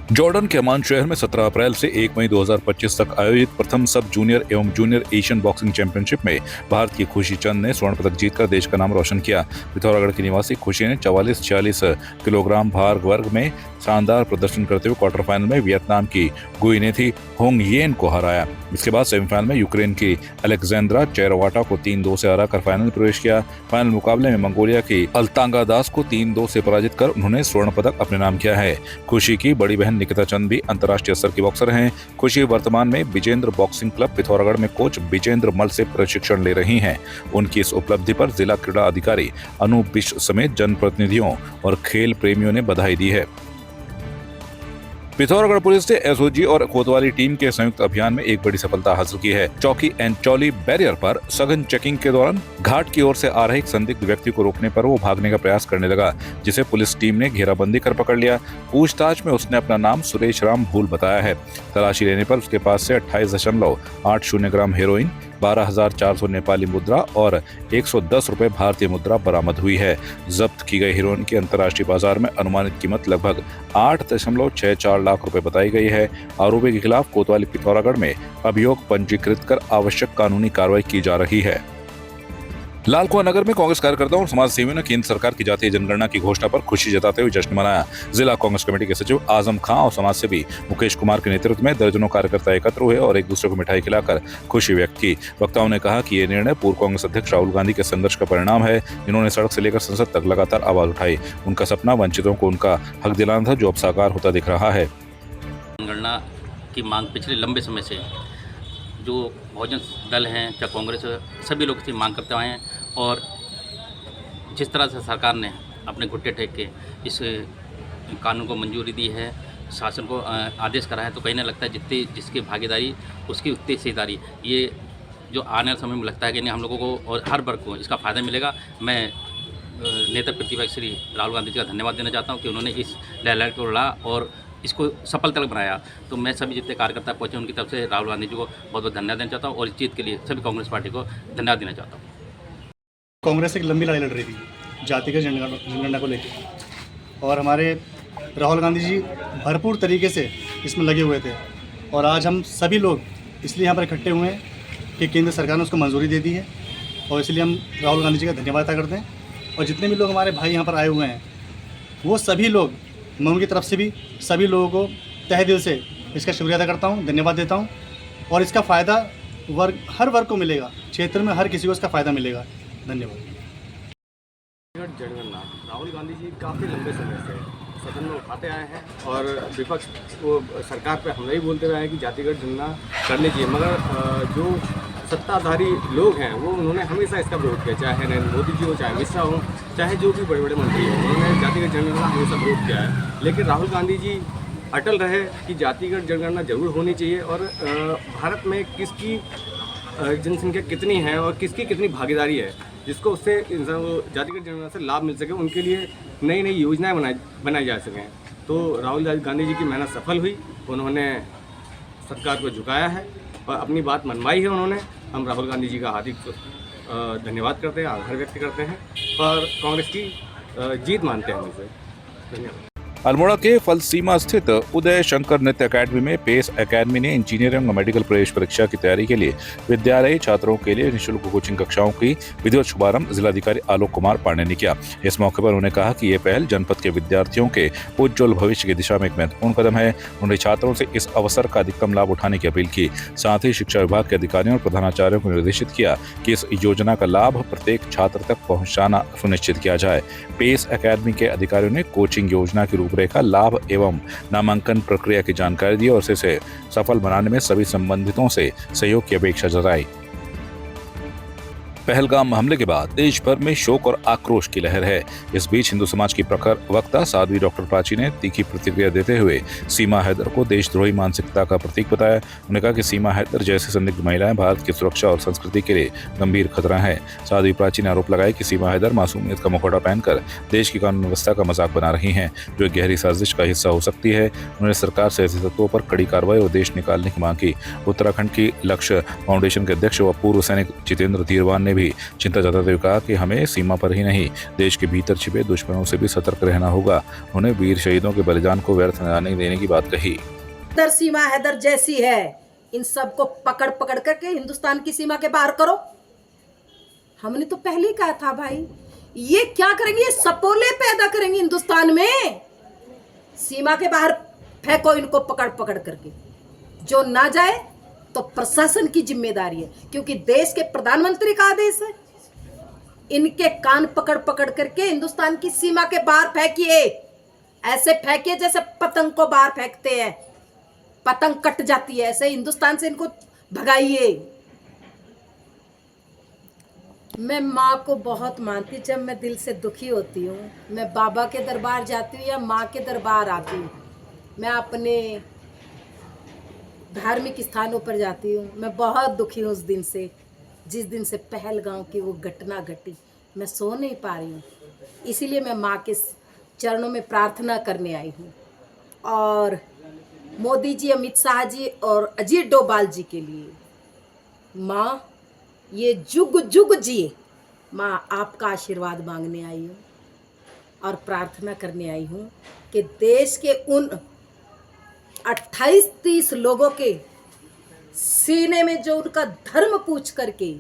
Jordan के अमान शहर में 17 अप्रैल से 1 मई 2025 तक आयोजित प्रथम सब जूनियर एवं जूनियर एशियन बॉक्सिंग चैंपियनशिप में भारत की खुशी चंद ने स्वर्ण पदक जीतकर देश का नाम रोशन किया। पिथौरागढ़ की निवासी खुशी ने 44-46 किलोग्राम भार वर्ग में शानदार प्रदर्शन करते हुए क्वार्टर फाइनल में वियतनाम की गुइनेथी होंग येन को हराया। इसके बाद सेमीफाइनल में यूक्रेन की अलेक्जेंड्रा चेरोवाटा को 3-2 से हराकर फाइनल में प्रवेश किया। फाइनल मुकाबले में मंगोलिया की अल्तांगा दास को 3-2 से पराजित कर उन्होंने स्वर्ण पदक अपने नाम किया है। खुशी की बड़ी बहन निकिता चंद भी अंतर्राष्ट्रीय स्तर की बॉक्सर हैं। खुशी वर्तमान में विजेंद्र बॉक्सिंग क्लब पिथौरागढ़ में कोच विजेंद्र मल से प्रशिक्षण ले रही हैं। उनकी इस उपलब्धि पर जिला क्रीड़ा अधिकारी अनूप बिश्ट समेत जनप्रतिनिधियों और खेल प्रेमियों ने बधाई दी है। पिथौरागढ़ पुलिस ने एसओजी और कोतवाली टीम के संयुक्त अभियान में एक बड़ी सफलता हासिल की है। चौकी एंचौली बैरियर पर सघन चेकिंग के दौरान घाट की ओर से आ रहे एक संदिग्ध व्यक्ति को रोकने पर वो भागने का प्रयास करने लगा, जिसे पुलिस टीम ने घेराबंदी कर पकड़ लिया। पूछताछ में उसने अपना नाम सुरेश राम भूल बताया है। तलाशी लेने पर उसके पास से 28.80 ग्राम हेरोइन, 12,400 नेपाली मुद्रा और 110 रुपए भारतीय मुद्रा बरामद हुई है। जब्त की गई हेरोइन की अंतर्राष्ट्रीय बाजार में अनुमानित कीमत लगभग 8.64 लाख रुपए बताई गई है। आरोपी के खिलाफ कोतवाली पिथौरागढ़ में अभियोग पंजीकृत कर आवश्यक कानूनी कार्रवाई की जा रही है। लालकुआं नगर में कांग्रेस कार्यकर्ताओं और समाज सेवियों ने केंद्र सरकार की जातीय जनगणना की घोषणा पर खुशी जताते हुए जश्न मनाया। जिला कांग्रेस कमेटी के सचिव आजम खां और समाज सेवी मुकेश कुमार के नेतृत्व में दर्जनों कार्यकर्ता एकत्र हुए और एक दूसरे को मिठाई खिलाकर खुशी व्यक्त की। वक्ताओं ने कहा कि ये निर्णय पूर्व कांग्रेस अध्यक्ष राहुल गांधी के संघर्ष का परिणाम है, जिन्होंने सड़क से लेकर संसद तक लगातार आवाज उठाई। उनका सपना वंचितों को उनका हक दिलाना था, जो अब साकार होता दिख रहा है। जनगणना की मांग पिछले लंबे समय से जो बहुजन दल हैं चाहे कांग्रेस, सभी लोग इसकी मांग करते आए हैं और जिस तरह से सरकार ने अपने घुट्टे टेक के इस कानून को मंजूरी दी है, शासन को आदेश करा है, तो कहीं ना लगता है जितनी जिसकी भागीदारी उसकी उतनी हिस्सेदारी, ये जो आने वाले समय में लगता है कि नहीं हम लोगों को और हर वर्ग को इसका फ़ायदा मिलेगा। मैं नेता प्रतिपक्ष श्री राहुल गांधी जी का धन्यवाद देना चाहता हूँ कि उन्होंने इस लहर को उड़ा और इसको सफल तक बनाया। तो मैं सभी जितने कार्यकर्ता पहुंचे उनकी तरफ से राहुल गांधी जी को बहुत बहुत धन्यवाद देना चाहता हूं और इस जीत के लिए सभी कांग्रेस पार्टी को धन्यवाद देना चाहता हूं। कांग्रेस एक लंबी लड़ाई लड़ रही थी जातिगत जनगणना को लेकर और हमारे राहुल गांधी जी भरपूर तरीके से इसमें लगे हुए थे और आज हम सभी लोग इसलिए यहाँ पर इकट्ठे हुए हैं कि केंद्र सरकार ने उसको मंजूरी दे दी है और इसलिए हम राहुल गांधी जी का धन्यवाद अदा करते हैं। और जितने भी लोग हमारे भाई यहाँ पर आए हुए हैं वो सभी लोग, मैं उनकी तरफ से भी सभी लोगों को तहे दिल से इसका शुक्रिया अदा करता हूँ, धन्यवाद देता हूँ। और इसका फ़ायदा हर वर्ग को मिलेगा, क्षेत्र में हर किसी को इसका फ़ायदा मिलेगा। धन्यवाद। जनगणना राहुल गांधी जी काफ़ी लंबे समय से सदन में उठाते आए हैं और विपक्ष को सरकार पर हमला ही बोलते रहे हैं कि जातिगत जनगणना करनी चाहिए, मगर जो सत्ताधारी लोग हैं वो उन्होंने हमेशा इसका विरोध किया, चाहे नरेंद्र मोदी जी हो, चाहे अमित शाह हो, चाहे जो भी बड़े बड़े मंत्री हो, उन्होंने जातिगत जनगणना हमेशा विरोध किया है। लेकिन राहुल गांधी जी अटल रहे कि जातिगत जनगणना जरूर होनी चाहिए और भारत में किसकी जनसंख्या कितनी है और किसकी कितनी भागीदारी है, जिसको उससे जातिगत जनगणना से लाभ मिल सके, उनके लिए नई नई योजनाएं बनाई जा सकें। तो राहुल गांधी जी की मेहनत सफल हुई, उन्होंने सरकार को झुकाया है और अपनी बात मनवाई है उन्होंने। हम राहुल गांधी जी का हार्दिक धन्यवाद करते हैं, आभार व्यक्त करते हैं और कांग्रेस की जीत मानते हैं हम इसे। धन्यवाद। अल्मोड़ा के फलसीमा स्थित उदय शंकर नृत्य अकेडमी में पेस अकेडमी ने इंजीनियरिंग और मेडिकल प्रवेश परीक्षा की तैयारी के लिए विद्यालयी छात्रों के लिए निःशुल्क कोचिंग कक्षाओं की विधिवत शुभारंभ जिलाधिकारी आलोक कुमार पांडे ने किया। इस मौके पर उन्होंने कहा कि यह पहल जनपद के विद्यार्थियों के उज्ज्वल भविष्य की दिशा में एक महत्वपूर्ण कदम है। उन्होंने छात्रों से इस अवसर का अधिकतम लाभ उठाने की अपील की। साथ ही शिक्षा विभाग के अधिकारियों और प्रधानाचार्यों को निर्देशित किया कि इस योजना का लाभ प्रत्येक छात्र तक पहुँचाना सुनिश्चित किया जाए। पेस अकेडमी के अधिकारियों ने कोचिंग योजना की रूपरेखा, लाभ एवं नामांकन प्रक्रिया की जानकारी दी और इसे सफल बनाने में सभी संबंधितों से सहयोग की अपेक्षा जताई। पहलगाम हमले के बाद देश भर में शोक और आक्रोश की लहर है। इस बीच हिंदू समाज की प्रखर वक्ता साध्वी डॉक्टर प्राची ने तीखी प्रतिक्रिया देते हुए सीमा हैदर को देशद्रोही मानसिकता का प्रतीक बताया। उन्होंने कहा कि सीमा हैदर जैसी संदिग्ध महिलाएं भारत की सुरक्षा और संस्कृति के लिए गंभीर खतरा है। साध्वी प्राची ने आरोप लगाया कि सीमा हैदर मासूमियत का मुखौटा पहनकर देश की कानून व्यवस्था का मजाक बना रही हैं, जो एक गहरी साजिश का हिस्सा हो सकती है। उन्होंने सरकार से ऐसे तत्वों पर कड़ी कार्रवाई और देश निकालने की मांग की। उत्तराखंड की लक्ष्य फाउंडेशन के अध्यक्ष व पूर्व सैनिक जितेंद्र धीरवान ने भी चिंता जताते हुए कहा कि हमें सीमा पर ही नहीं देश के भीतर छिपे दुश्मनों से भी सतर्क रहना होगा। उन्हें वीर शहीदों के बलिदान को व्यर्थ न जाने देने की बात कही। हैदर सीमा हैदर जैसी है, इन सबको पकड़ पकड़ करके हिंदुस्तान की सीमा के बाहर करो। हमने तो पहले ही कहा था भाई, ये क्या करेंगे, ये सपोले पैदा करेंगे हिंदुस्तान में। सीमा के बाहर फेंको इनको पकड़ पकड़ करके, जो ना जाए तो प्रशासन की जिम्मेदारी है, क्योंकि देश के प्रधानमंत्री का आदेश है। इनके कान पकड़ पकड़ करके हिंदुस्तान की सीमा के बाहर फेंकिए, ऐसे फेंकिए जैसे पतंग को बाहर फेंकते हैं, पतंग कट जाती है, ऐसे हिंदुस्तान से इनको भगाइए। मैं माँ को बहुत मानती, जब मैं दिल से दुखी होती हूँ मैं बाबा के दरबार जाती हूँ या माँ के दरबार आती हूँ, मैं अपने धार्मिक स्थानों पर जाती हूँ। मैं बहुत दुखी हूँ उस दिन से, जिस दिन से पहलगांव की वो घटना घटी। मैं सो नहीं पा रही हूँ, इसीलिए मैं माँ के चरणों में प्रार्थना करने आई हूँ। और मोदी जी, अमित शाह जी और अजीत डोभाल जी के लिए, माँ ये जुग जुग जिए। माँ आपका आशीर्वाद मांगने आई हूँ और प्रार्थना करने आई हूँ कि देश के उन 28-30 लोगों के सीने में जो उनका धर्म पूछ करके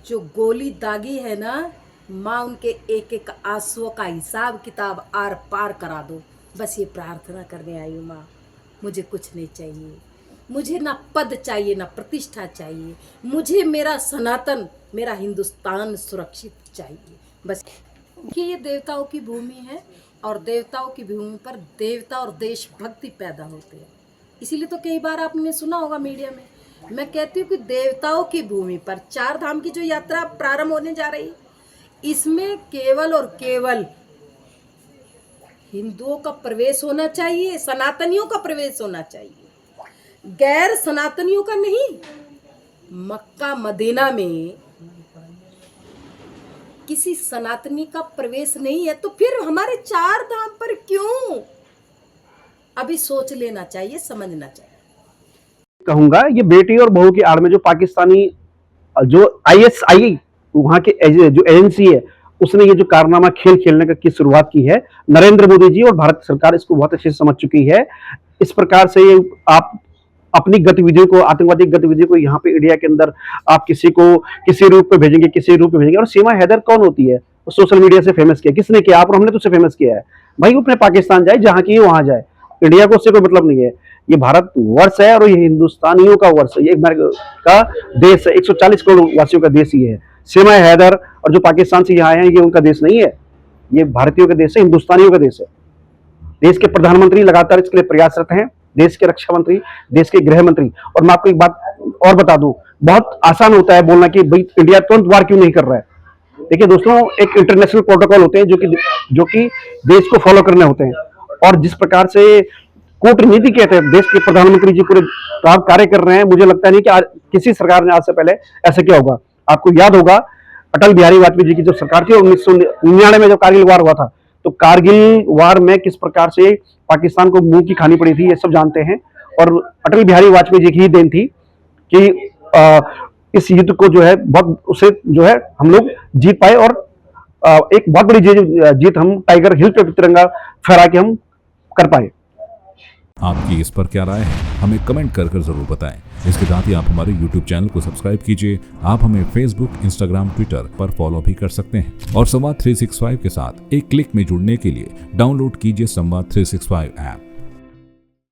जो गोली दागी है ना, माँ उनके एक एक आंसुओं का हिसाब किताब आर पार करा दो। बस ये प्रार्थना करने आई हूँ माँ। मुझे कुछ नहीं चाहिए, मुझे ना पद चाहिए ना प्रतिष्ठा चाहिए, मुझे मेरा सनातन, मेरा हिंदुस्तान सुरक्षित चाहिए बस। कि ये देवताओं की भूमि है और देवताओं की भूमि पर देवता और देशभक्ति पैदा होते हैं। इसीलिए तो कई बार आपने सुना होगा मीडिया में, मैं कहती हूँ कि देवताओं की भूमि पर 4 धाम की जो यात्रा प्रारंभ होने जा रही है, इसमें केवल और केवल हिंदुओं का प्रवेश होना चाहिए, सनातनियों का प्रवेश होना चाहिए, गैर सनातनियों का नहीं। मक्का मदीना में किसी सनातनी का प्रवेश नहीं है, तो फिर हमारे 4 धाम पर क्यों? अभी सोच लेना चाहिए, समझना चाहिए। कहूंगा ये बेटी और बहू की आड़ में जो पाकिस्तानी जो ISI वहां के जो एजेंसी है, उसने ये जो कारनामा खेल खेलने की शुरुआत की है, नरेंद्र मोदी जी और भारत सरकार इसको बहुत अच्छे से समझ चुकी है। इस प्रकार से आप अपनी गतिविधियों को, आतंकवादी गतिविधियों को यहाँ पे इंडिया के अंदर आप किसी को किसी रूप में भेजेंगे, किसी रूप में भेजेंगे। और सीमा हैदर कौन होती है? सोशल मीडिया से फेमस किया, किसने किया? आप और हमने तो उसे फेमस किया है भाई। वो अपने पाकिस्तान जाए, जहां की वहां जाए, इंडिया को उससे कोई मतलब नहीं है। ये भारत वर्ष है और ये हिंदुस्तानियों का वर्ष है, ये का देश है, 140 करोड़ वासियों का देश ये है। सीमा हैदर और जो पाकिस्तान से यहाँ आए हैं, ये उनका देश नहीं है, ये भारतीयों का देश है, हिंदुस्तानियों का देश है। देश के प्रधानमंत्री लगातार इसके लिए प्रयासरत हैं, देश के रक्षा मंत्री, देश के गृह मंत्री। और मैं आपको एक बात और बता दूं, बहुत आसान होता है बोलना कि भाई इंडिया तुरंत वार क्यों नहीं कर रहा है। देखिए दोस्तों, एक इंटरनेशनल प्रोटोकॉल होते हैं जो कि देश को फॉलो करने होते हैं। और जिस प्रकार से कूटनीति कहते हैं, देश के प्रधानमंत्री जी पूरे कार्य कर रहे हैं, मुझे लगता नहीं कि किसी सरकार ने आज से पहले ऐसा किया होगा। आपको याद होगा अटल बिहारी वाजपेयी जी की जो सरकार थी, 1999 में जब कारगिल वार हुआ था, तो कारगिल वार में किस प्रकार से पाकिस्तान को मुंह की खानी पड़ी थी, ये सब जानते हैं। और अटल बिहारी वाजपेयी जी की ही देन थी कि इस युद्ध को जो है बहुत उसे जो है हम लोग जीत पाए। और एक बहुत बड़ी जीत हम टाइगर हिल पे तिरंगा फहरा के हम कर पाए। आपकी इस पर क्या राय है, हमें कमेंट कर जरूर बताएं। इसके साथ ही आप हमारे YouTube चैनल को सब्सक्राइब कीजिए। आप हमें Facebook, Instagram, Twitter पर फॉलो भी कर सकते हैं। और संवाद 365 के साथ एक क्लिक में जुड़ने के लिए डाउनलोड कीजिए संवाद 365 ऐप।